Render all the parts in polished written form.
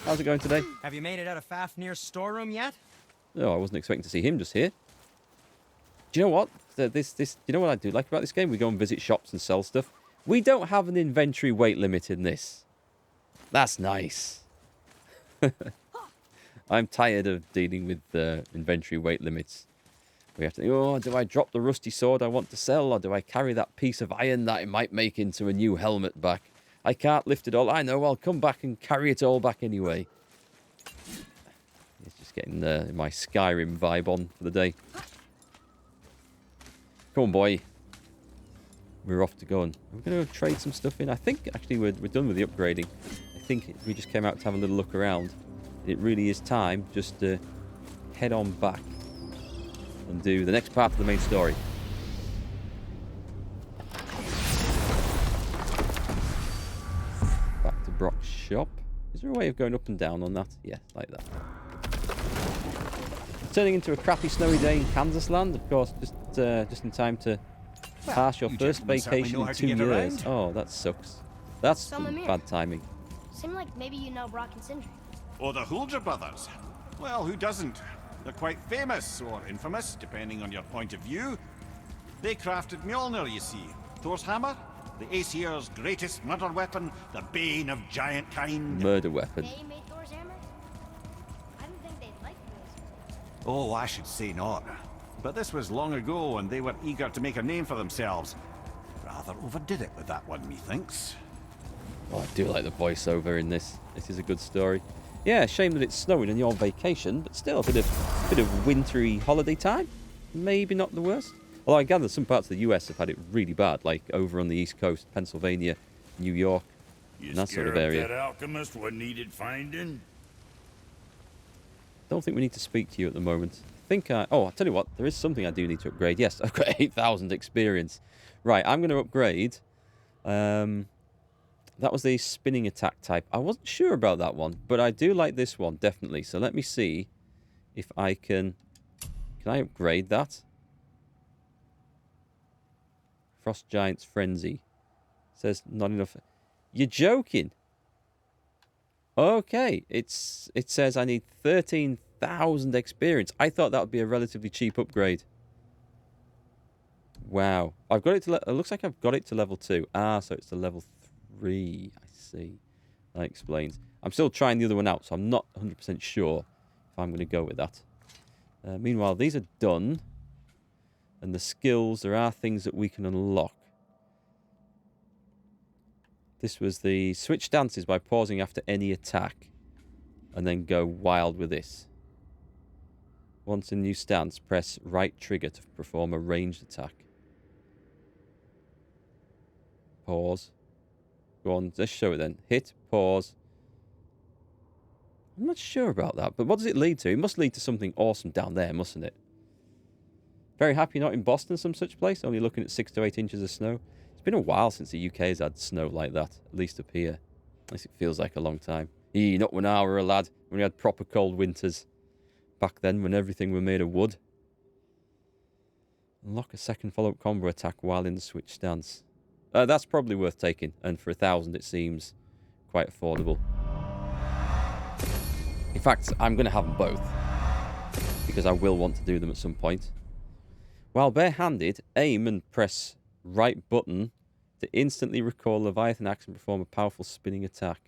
How's it going today? Have you made it out of Fafnir's storeroom yet? Oh, I wasn't expecting to see him just here. Do you know what? You know what I do like about this game? We go and visit shops and sell stuff. We don't have an inventory weight limit in this. That's nice. I'm tired of dealing with inventory weight limits. We have to, oh, do I drop the rusty sword I want to sell, or do I carry that piece of iron that I might make into a new helmet back? I can't lift it all. I know, I'll come back and carry it all back anyway. It's just getting my Skyrim vibe on for the day. Come on, boy. We're off to go and we're going to trade some stuff in. I think, actually, we're done with the upgrading. I think we just came out to have a little look around. It really is time just to head on back and do the next part of the main story. Back to Brock's shop. Is there a way of going up and down on that? Yeah, like that. Turning into a crappy snowy day in Kansas land, of course, just in time to pass your first vacation in 2 years. Oh, that sucks. That's some bad timing. Seemed like maybe you know Brock and Sindri. Or the Hulger brothers. Well, who doesn't? They're quite famous, or infamous, depending on your point of view. They crafted Mjolnir, you see. Thor's hammer, the Aesir's greatest murder weapon, the bane of giant kind. Murder weapon. They made Thor's hammer? I didn't think they'd like this. Oh, I should say not. But this was long ago, and they were eager to make a name for themselves. Rather overdid it with that one, methinks. Oh, I do like the voiceover in this. This is a good story. Yeah, shame that it's snowing and you're on vacation, but still a bit of wintry holiday time. Maybe not the worst. Although I gather some parts of the US have had it really bad, like over on the East Coast, Pennsylvania, New York, and that sort of area. That alchemist what needed finding? Don't think we need to speak to you at the moment. I'll tell you what, there is something I do need to upgrade. Yes, I've got 8,000 experience. Right, I'm going to upgrade. That was the spinning attack type. I wasn't sure about that one, but I do like this one, definitely. So let me see if I can... Can I upgrade that? Frost Giant's Frenzy. Says not enough. You're joking. Okay, it says I need 13,000 experience. I thought that would be a relatively cheap upgrade. Wow. I've got it to... It looks like I've got it to level 2. Ah, so it's to level 3. I see. That explains. I'm still trying the other one out, so I'm not 100% sure if I'm going to go with that. Meanwhile, these are done. And the skills, there are things that we can unlock. This was the switch stances by pausing after any attack. And then go wild with this. Once in new stance, press right trigger to perform a ranged attack. Pause. Go on, let's show it then. Hit, pause. I'm not sure about that, but what does it lead to? It must lead to something awesome down there, mustn't it? Very happy not in Boston, some such place, only looking at 6 to 8 inches of snow. It's been a while since the UK has had snow like that, at least up here. At least it feels like a long time. Not when I were a lad, when we had proper cold winters. Back then, when everything were made of wood. Unlock a second follow-up combo attack while in the switch stance. That's probably worth taking, and for 1,000 it seems quite affordable. In fact, I'm going to have them both, because I will want to do them at some point. While barehanded, aim and press right button to instantly recall Leviathan axe and perform a powerful spinning attack.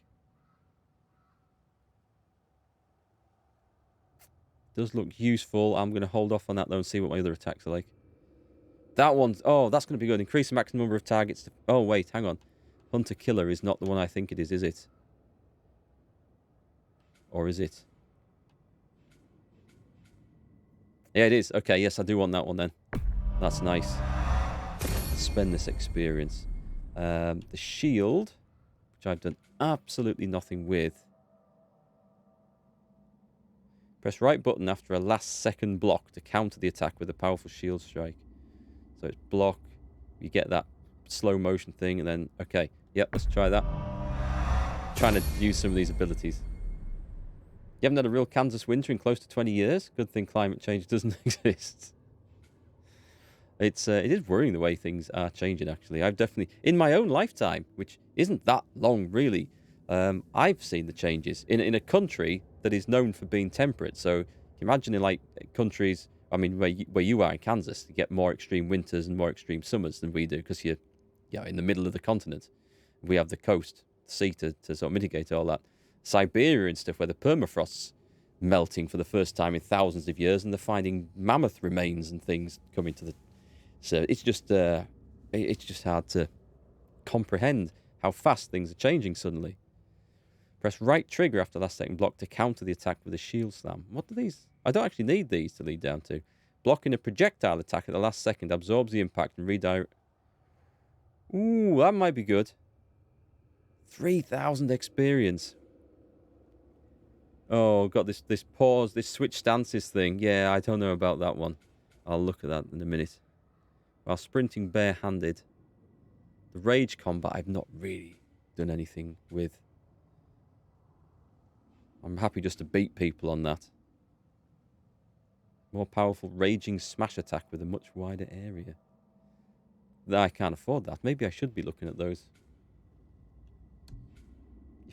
Does look useful. I'm going to hold off on that though and see what my other attacks are like. That one's... Oh, that's going to be good. Increase the maximum number of targets. Oh, wait, hang on. Hunter-Killer is not the one I think it is it? Or is it? Yeah, it is. Okay, yes, I do want that one then. That's nice. Let's spend this experience. The shield, which I've done absolutely nothing with. Press right button after a last second block to counter the attack with a powerful shield strike. So it's block, you get that slow motion thing, and then, okay, yep, let's try that. Trying to use some of these abilities. You haven't had a real Kansas winter in close to 20 years? Good thing climate change doesn't exist. It is worrying the way things are changing, actually. I've definitely, in my own lifetime, which isn't that long, really, I've seen the changes in a country that is known for being temperate. So imagine in like countries, I mean, where you are in Kansas, you get more extreme winters and more extreme summers than we do because you're in the middle of the continent. We have the coast, the sea to sort of mitigate all that. Siberia and stuff where the permafrost's melting for the first time in thousands of years and they're finding mammoth remains and things coming to the... So it's just hard to comprehend how fast things are changing suddenly. Press right trigger after last second block to counter the attack with a shield slam. What do these... I don't actually need these to lead down to. Blocking a projectile attack at the last second absorbs the impact and redirect... Ooh, that might be good. 3,000 experience. Oh, got this pause, this switch stances thing. Yeah, I don't know about that one. I'll look at that in a minute. While sprinting barehanded. The rage combat I've not really done anything with. I'm happy just to beat people on that. More powerful raging smash attack with a much wider area. I can't afford that. Maybe I should be looking at those.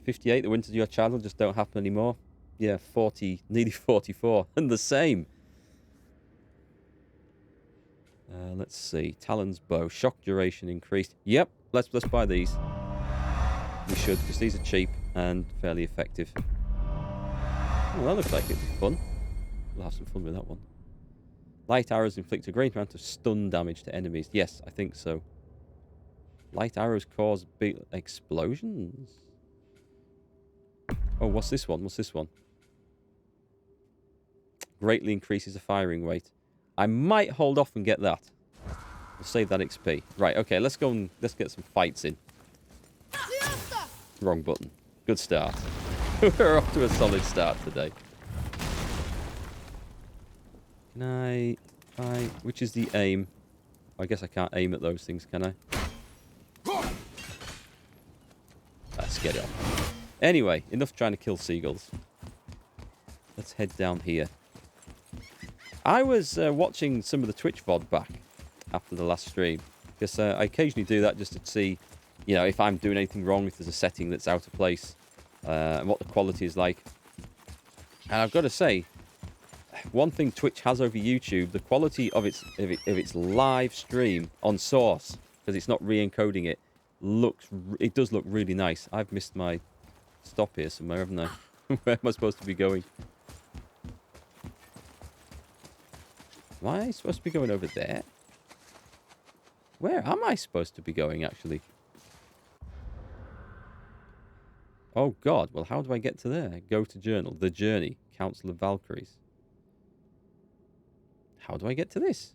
58, the winters of your childhood just don't happen anymore. Yeah, 40, nearly 44, and the same. Let's see. Talon's bow, shock duration increased. Yep, let's buy these. We should, because these are cheap and fairly effective. Oh, that looks like it'd be fun. We'll have some fun with that one. Light arrows inflict a great amount of stun damage to enemies. Yes, I think so. Light arrows cause big explosions. Oh, what's this one? What's this one? Greatly increases the firing rate. I might hold off and get that. We'll save that XP. Right, okay, let's go and let's get some fights in. Wrong button. Good start. We're off to a solid start today. Can I... which is the aim? I guess I can't aim at those things, can I? Let's get it on. Anyway, enough trying to kill seagulls. Let's head down here. I was watching some of the Twitch VOD back after the last stream. Because I occasionally do that just to see, you know, if I'm doing anything wrong, if there's a setting that's out of place, and what the quality is like. And I've got to say, one thing Twitch has over YouTube, the quality of its live stream on source, because it's not re-encoding it, it does look really nice. I've missed my stop here somewhere, haven't I? Where am I supposed to be going? Am I supposed to be going over there? Where am I supposed to be going, actually? Oh, God. Well, how do I get to there? Go to journal. The journey. Council of Valkyries. How do I get to this?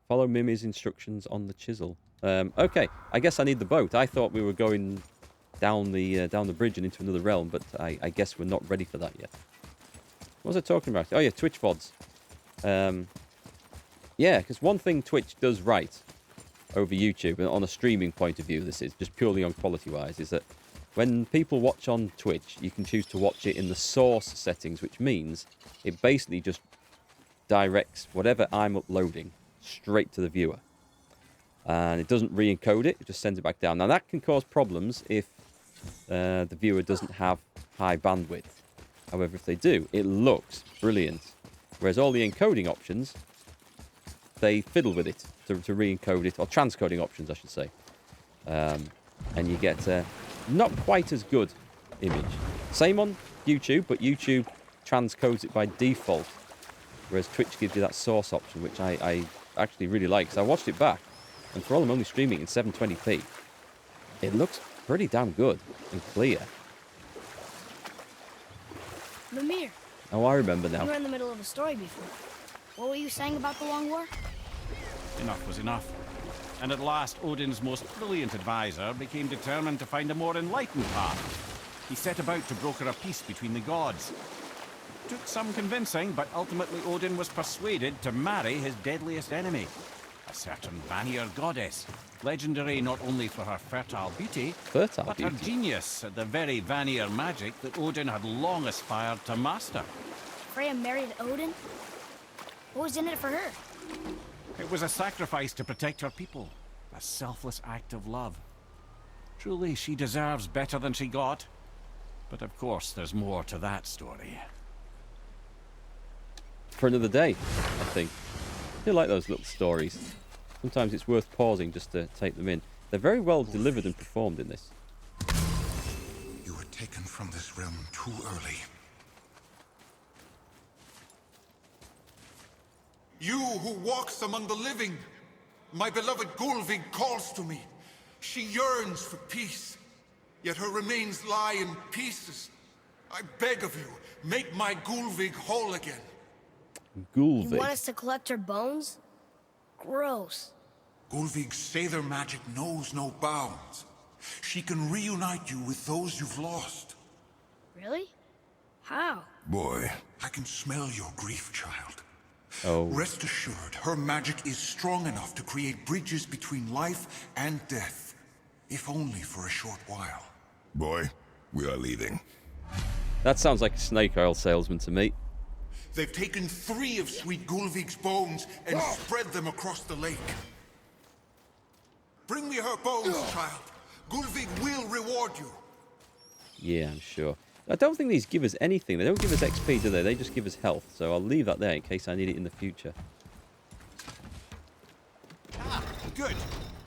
Follow Mimi's instructions on the chisel. Okay. I guess I need the boat. I thought we were going down the bridge and into another realm, but I guess we're not ready for that yet. What was I talking about? Oh, yeah, Twitch VODs. Yeah, because one thing Twitch does right over YouTube, and on a streaming point of view, this is just purely on quality-wise, is that when people watch on Twitch, you can choose to watch it in the source settings, which means it basically just directs whatever I'm uploading straight to the viewer. And it doesn't re-encode it, it just sends it back down. Now, that can cause problems if the viewer doesn't have high bandwidth. However, if they do, it looks brilliant. Whereas all the encoding options, they fiddle with it to re-encode it, or transcoding options, I should say. And you get not quite as good image. Same on YouTube, but YouTube transcodes it by default. Whereas Twitch gives you that source option, which I actually really like. So I watched it back, and for all I'm only streaming in 720p, it looks pretty damn good and clear. Mimir, Oh, I remember now. you were in the middle of a story before. What were you saying about the Long War? Enough was enough. And at last, Odin's most brilliant advisor became determined to find a more enlightened path. He set about to broker a peace between the gods. It took some convincing, but ultimately Odin was persuaded to marry his deadliest enemy, a certain Vanir goddess, legendary not only for her fertile beauty, but her genius at the very Vanir magic that Odin had long aspired to master. Freya married Odin? What was in it for her? It was a sacrifice to protect her people, a selfless act of love. Truly, she deserves better than she got. But of course, there's more to that story. For another day, I think. I do like those little stories. Sometimes it's worth pausing just to take them in. They're very well delivered and performed in this. You were taken from this realm too early. You who walks among the living, my beloved Gulvig calls to me. She yearns for peace, yet her remains lie in pieces. I beg of you, make my Gulvig whole again. Gulvig. You want us to collect her bones? Gross. Gulvig's Sather magic knows no bounds. She can reunite you with those you've lost. Really? How? Boy, I can smell your grief, child. Oh. Rest assured, her magic is strong enough to create bridges between life and death, if only for a short while. Boy, we are leaving. That sounds like a snake oil salesman to me. They've taken 3 of Sweet Gulvig's bones and spread them across the lake. Bring me her bones, child. Gulvig will reward you. Yeah, I'm sure. I don't think these give us anything. They don't give us XP, do they? They just give us health. So I'll leave that there in case I need it in the future. Ah, good.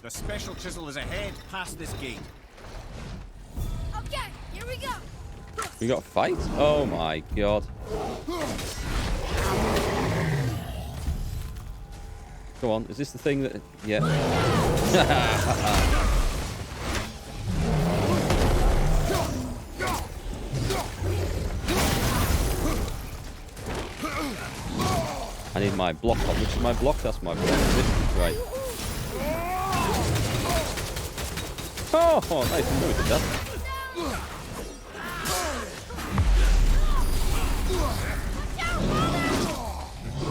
The special chisel is ahead past this gate. Okay, here we go. We got a fight? Oh my god. Go on, is this the thing that... Yeah. I need my block on. Which is my block? That's my block. Is it? Right. Oh, nice. I'm with that.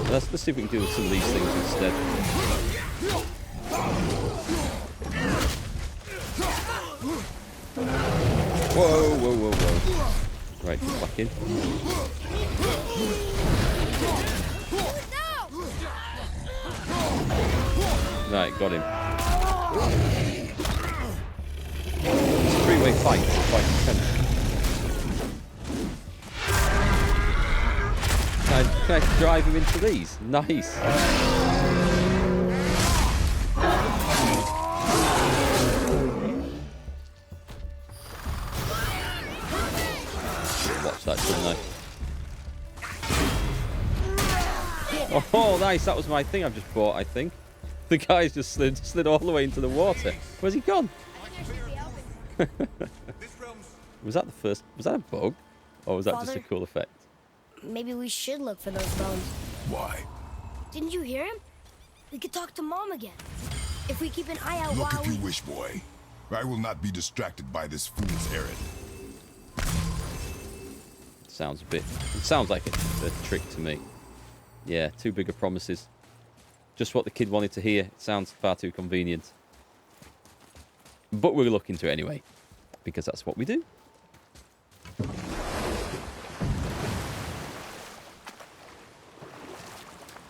Let's see if we can do some of these things instead. Whoa, whoa, whoa, whoa. Right, get back in. Right, got him. It's a three-way fight. It's quite intense. Can I drive him into these? Nice. Watch that, shouldn't I? Oh, nice. That was my thing I've just bought, I think. The guy's just slid all the way into the water. Where's he gone? Was that the first... Was that a bug? Or was that just a Father? cool effect? Maybe we should look for those bones. Why? Didn't you hear him? We could talk to Mom again. If we keep an eye out Look while if you we... wish, boy. I will not be distracted by this fool's errand. Sounds a bit... It sounds like a trick to me. Yeah, too big of promises. Just what the kid wanted to hear. It sounds far too convenient. But we'll look into it anyway. Because that's what we do.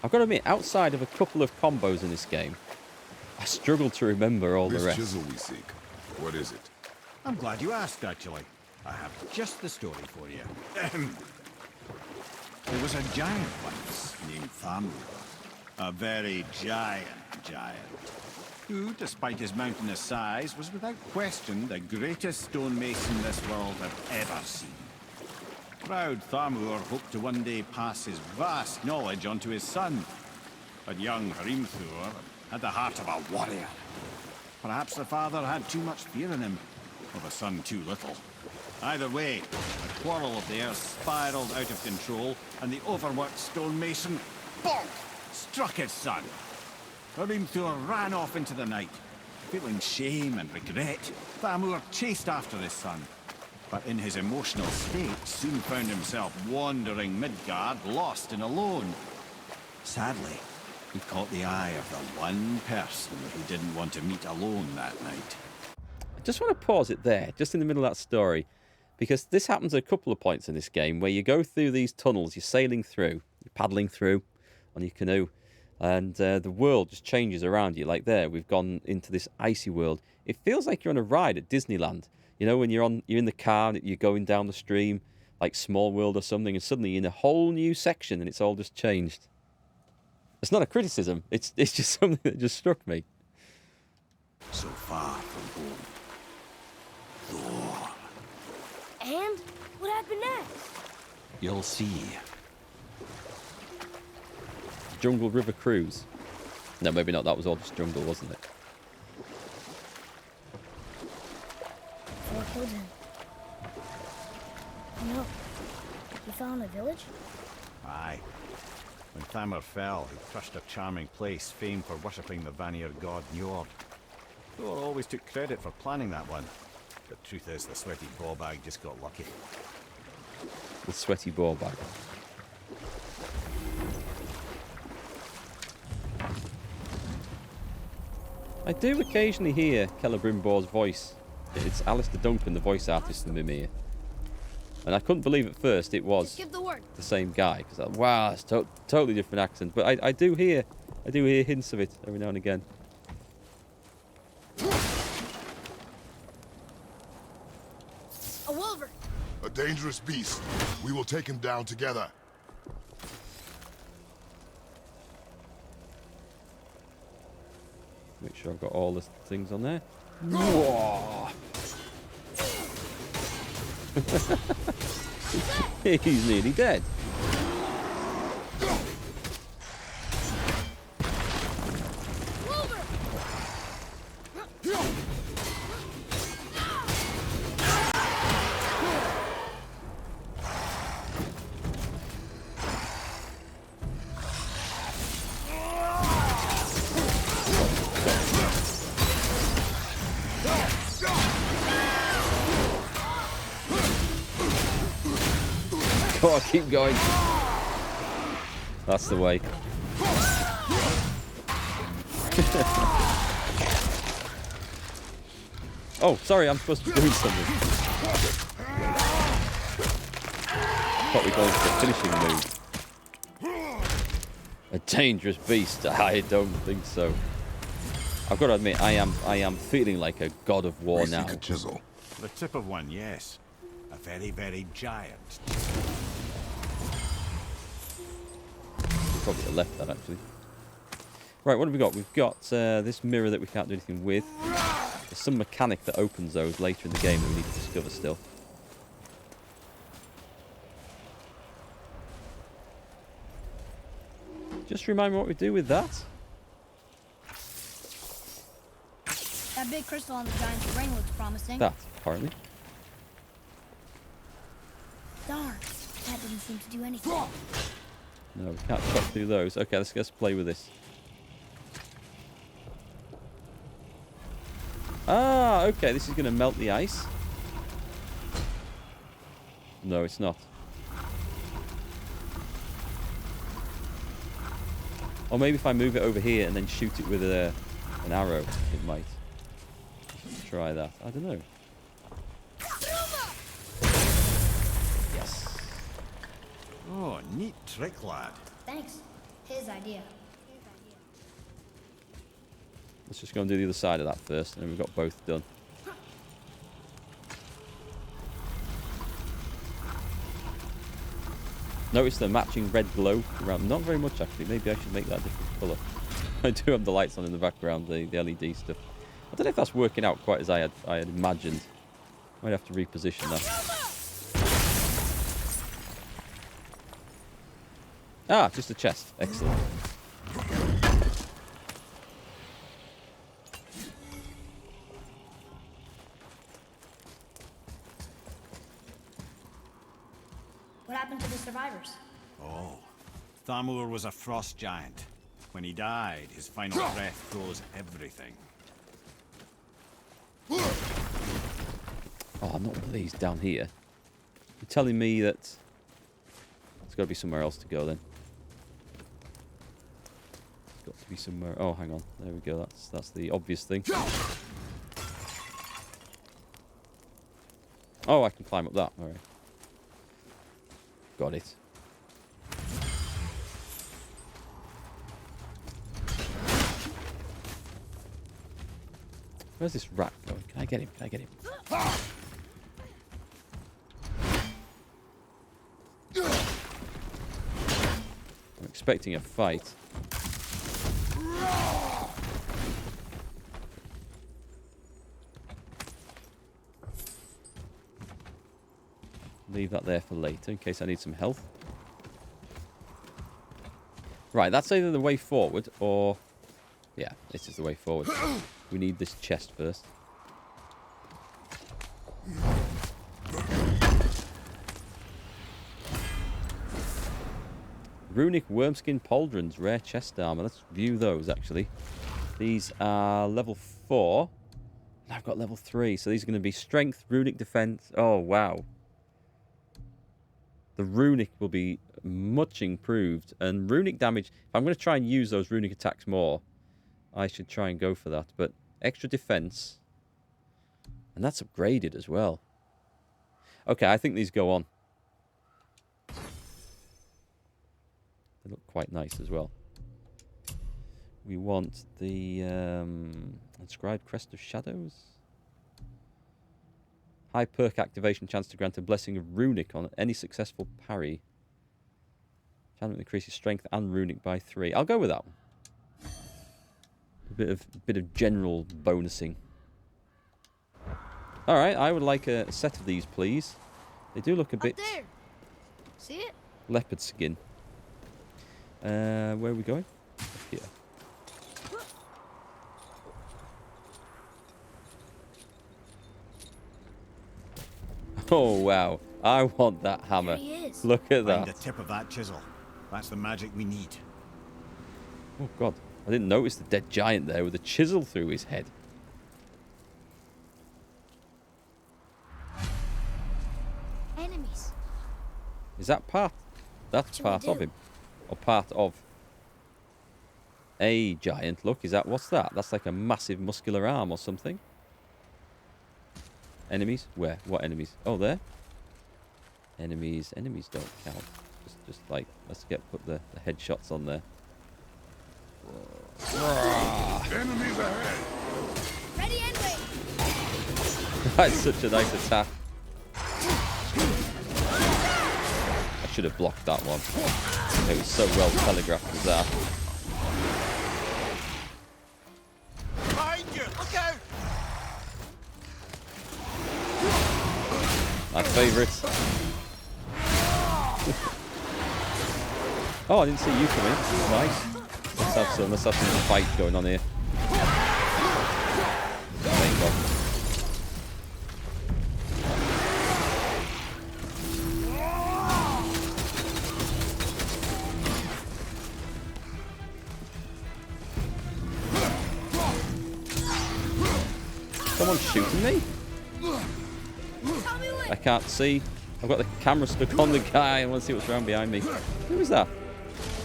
I've got to admit, outside of a couple of combos in this game, I struggle to remember all the This rest. chisel we seek. What is it? I'm glad you asked, actually. I have just the story for you. Ahem. There was a giant once named Thamur. A very giant, who, despite his mountainous size, was without question the greatest stonemason this world had ever seen. Proud Thamur hoped to one day pass his vast knowledge on to his son. But young Hrimthur had the heart of a warrior. Perhaps the father had too much fear in him, or the son too little. Either way, a quarrel of theirs spiraled out of control, and the overworked stonemason, bonk, struck his son. Hrimthur ran off into the night. Feeling shame and regret, Thamur chased after his son. But in his emotional state, soon found himself wandering Midgard, lost and alone. Sadly, he caught the eye of the one person he didn't want to meet alone that night. I just want to pause it there, just in the middle of that story. Because this happens at a couple of points in this game where you go through these tunnels, you're sailing through, you're paddling through on your canoe, And the world just changes around you. Like there, we've gone into this icy world. It feels like you're on a ride at Disneyland. You know, when you're in the car, you're going down the stream, like Small World or something, and suddenly you're in a whole new section, and it's all just changed. It's not a criticism. It's just something that just struck me. So far from home. Thor. And what happened next? You'll see. Jungle River Cruise. No, maybe not. That was all just jungle, wasn't it? Thor killed him. No. You fell in a village? Aye. When Thamur fell, he crushed a charming place famed for worshipping the Vanir god Njord. Thor always took credit for planning that one. The truth is, the sweaty ball bag just got lucky. The sweaty ball bag. I do occasionally hear Celebrimbor's voice. It's Alistair Duncan, the voice artist from Mimir. And I couldn't believe at first it was Just give the word. the same guy. Because wow, it's totally different accent. But I do hear hints of it every now and again. A wolver. A dangerous beast. We will take him down together. Make sure I've got all the things on there. Whoa. He's nearly dead. Wolver. Go on, keep going. That's the way. Oh, sorry, I'm supposed to be doing something. Thought we were going for the finishing move. A dangerous beast? I don't think so. I've got to admit, I am feeling like a god of war We now. seek a chisel. The tip of one, yes. A very, very giant. Probably have left that actually. Right, what have we got? We've got this mirror that we can't do anything with. There's some mechanic that opens those later in the game that we need to discover still. Just remind me what we do with that. That big crystal on the giant's ring looks promising. That, apparently. Darn. That didn't seem to do anything. No, we can't chop through those. Okay, let's play with this. Ah, okay, this is going to melt the ice. No, it's not. Or maybe if I move it over here and then shoot it with an arrow, it might. Let's try that. I don't know. Yes. Oh, neat trick, lad. Thanks. His idea. Let's just go and do the other side of that first, and then we've got both done. Notice the matching red glow around. Not very much, actually. Maybe I should make that a different colour. I do have the lights on in the background, the LED stuff. I don't know if that's working out quite as I had imagined. Might have to reposition that. Ah, just a chest. Excellent. What happened to the survivors? Oh, Thamur was a frost giant. When he died, his final breath froze everything. Oh, not one of these down here. You're telling me that there's got to be somewhere else to go then. There's got to be somewhere. Oh, hang on. There we go. That's the obvious thing. Oh, I can climb up that. All right. Got it. Where's this rat going? Can I get him? Can I get him? I'm expecting a fight. Leave that there for later in case I need some health. Right, that's either the way forward or... Yeah, this is the way forward. We need this chest first. Runic Wormskin Pauldrons, rare chest armor. Let's view those, actually. These are level 4. And I've got level 3, so these are going to be strength, runic defense. Oh, wow. The runic will be much improved. And runic damage, if I'm going to try and use those runic attacks more, I should try and go for that. But extra defense. And that's upgraded as well. Okay, I think these go on. They look quite nice as well. We want the inscribed Crest of Shadows. High perk activation, chance to grant a blessing of runic on any successful parry. Enchantment increases strength and runic by 3. I'll go with that one. A bit of general bonusing. All right, I would like a set of these, please. They do look a bit... Up there. See it? Leopard skin. Where are we going? Up here. Oh, wow. I want that hammer. There he is. Look at Find the that. tip of that chisel. That's the magic we need. Oh, God. I didn't notice the dead giant there with a chisel through his head. Enemies. Is that part? That's What part should we of do? him. Or part of a giant. Look, is that... What's that? That's like a massive muscular arm or something. Enemies? Where? What enemies? Oh, there? Enemies. Enemies don't count. Just like... Let's put the headshots on there. Enemies ahead. Ready and wait. That's such a nice attack. I should have blocked that one. It was so well telegraphed as that. Behind you! Look out! My favourite. Oh, I didn't see you come in. Nice. Let's have some fight going on here. Thank God. Someone's shooting me? I can't see. I've got the camera stuck on the guy. I want to see what's around behind me. Who is that?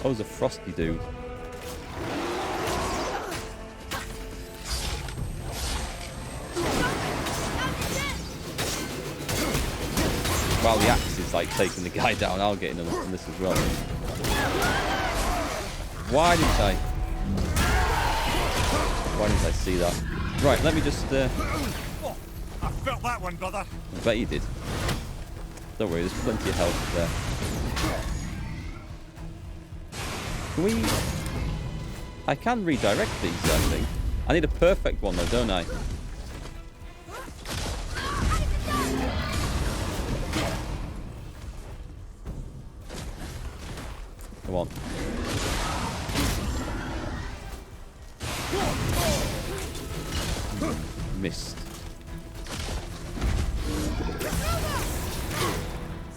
Oh, it's a frosty dude. While the axe is like taking the guy down, I'll get in on this as well. Why didn't I see that? Right, let me just... Oh, I felt that one, brother. I bet you did. Don't worry, there's plenty of health there. Can we... I can redirect these, I think. I need a perfect one though, don't I? Come on. Missed.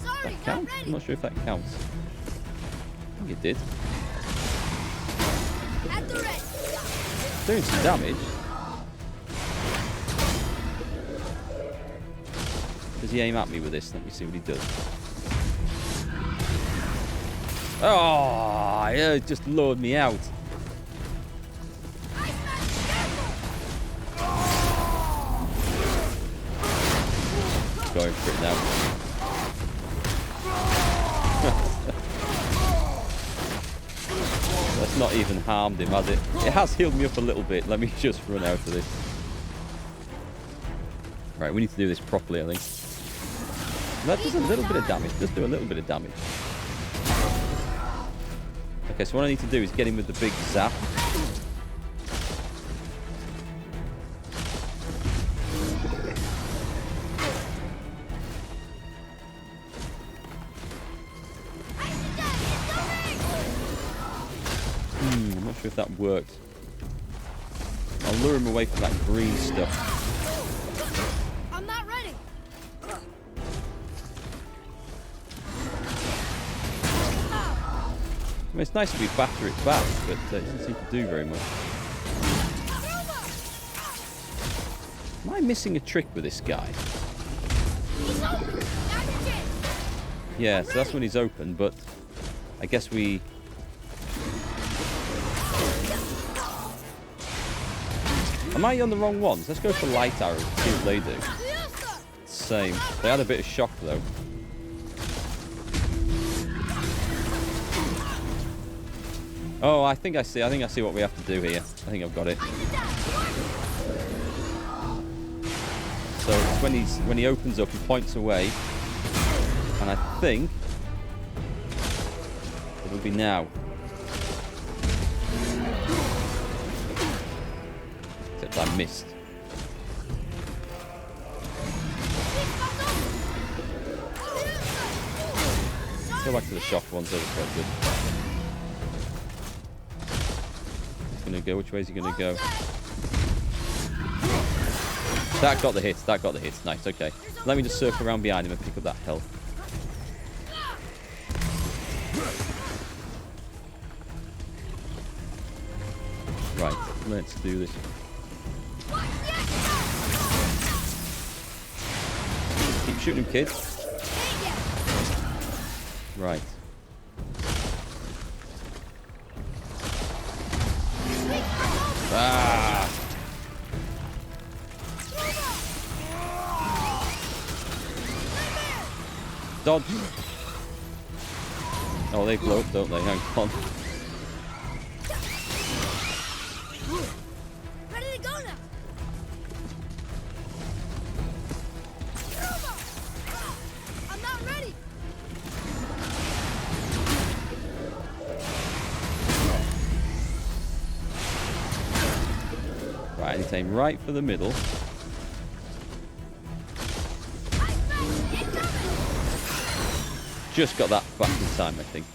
Sorry, That counts? I'm not sure if that counts. I think it did. At the ready. Doing some damage. Does he aim at me with this? Let me see what he does. Oh, yeah, it just lured me out. Going for it now. That's not even harmed him, has it? It has healed me up a little bit. Let me just run out of this. Right, we need to do this properly, I think. That does a little bit of damage. Does do a little bit of damage. Okay, so what I need to do is get him with the big zap. I'm not sure if that worked. I'll lure him away from that green stuff. I'm not ready. I mean, it's nice if we batter it back, but it doesn't seem to do very much. Am I missing a trick with this guy? He's open. Now your chance. Yeah, so that's when he's open, but I guess we... Am I on the wrong ones? Let's go for light arrows, see what they do. Same. They had a bit of shock, though. Oh, I think I see what we have to do here. I think I've got it. So it's when he opens up, he points away. And I think it'll be now. Except I missed. Go back to the shock ones, those are quite good. He's gonna go, which way is he gonna go? That got the hit, that got the hit. Nice, okay. Let me just circle around behind him and pick up that health. Right, let's do this. Keep shooting him, kids. Right. Ah! Dodge! Oh, they blow up, don't they? Hang on. Ready to go now. I'm not ready. Right, and aim right for the middle. Just got that back in time, I think.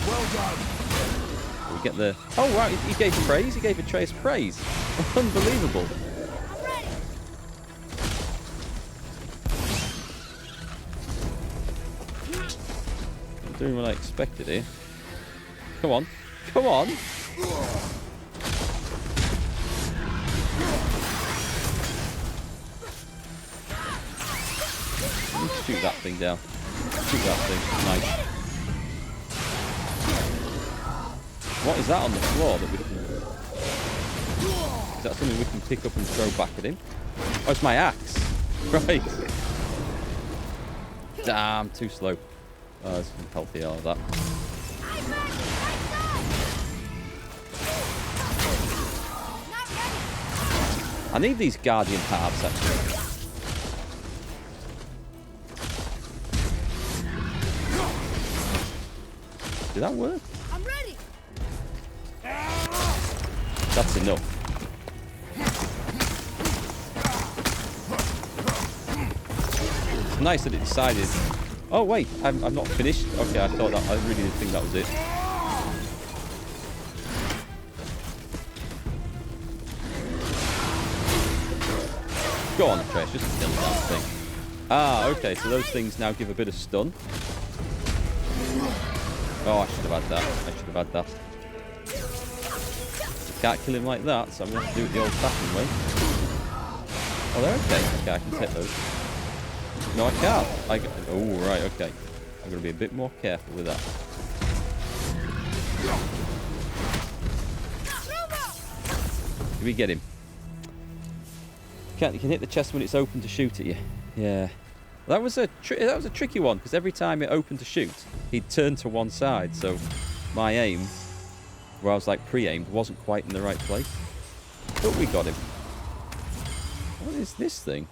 Well done. We get the... Oh, right, he gave praise. He gave Atreus praise. Unbelievable. I'm ready. I'm doing what I expected here. Come on. Come on. Shoot that thing down. Shoot that thing. Nice. What is that on the floor that we can... Is that something we can pick up and throw back at him? Oh, it's my axe. Right. Damn, too slow. Oh, there's some healthy out of that. I need these guardian halves, actually. Did that work? I'm ready. That's enough. It's nice that it decided... Oh, wait. I'm not finished. Okay, I thought that... I really didn't think that was it. Go on, Trace. Just kill that thing. Ah, okay. So those things now give a bit of stun. Oh, I should have had that. I should have had that. Can't kill him like that, so I'm going to have to do it the old-fashioned way. Oh, they're okay. Okay, I can take those. No, I can't. Oh, right, okay. I'm going to be a bit more careful with that. Did we get him? You can hit the chest when it's open to shoot at you. Yeah. That was a tricky one, because every time it opened to shoot, he'd turn to one side, so my aim, where I was like pre-aimed, wasn't quite in the right place. But we got him. What is this thing?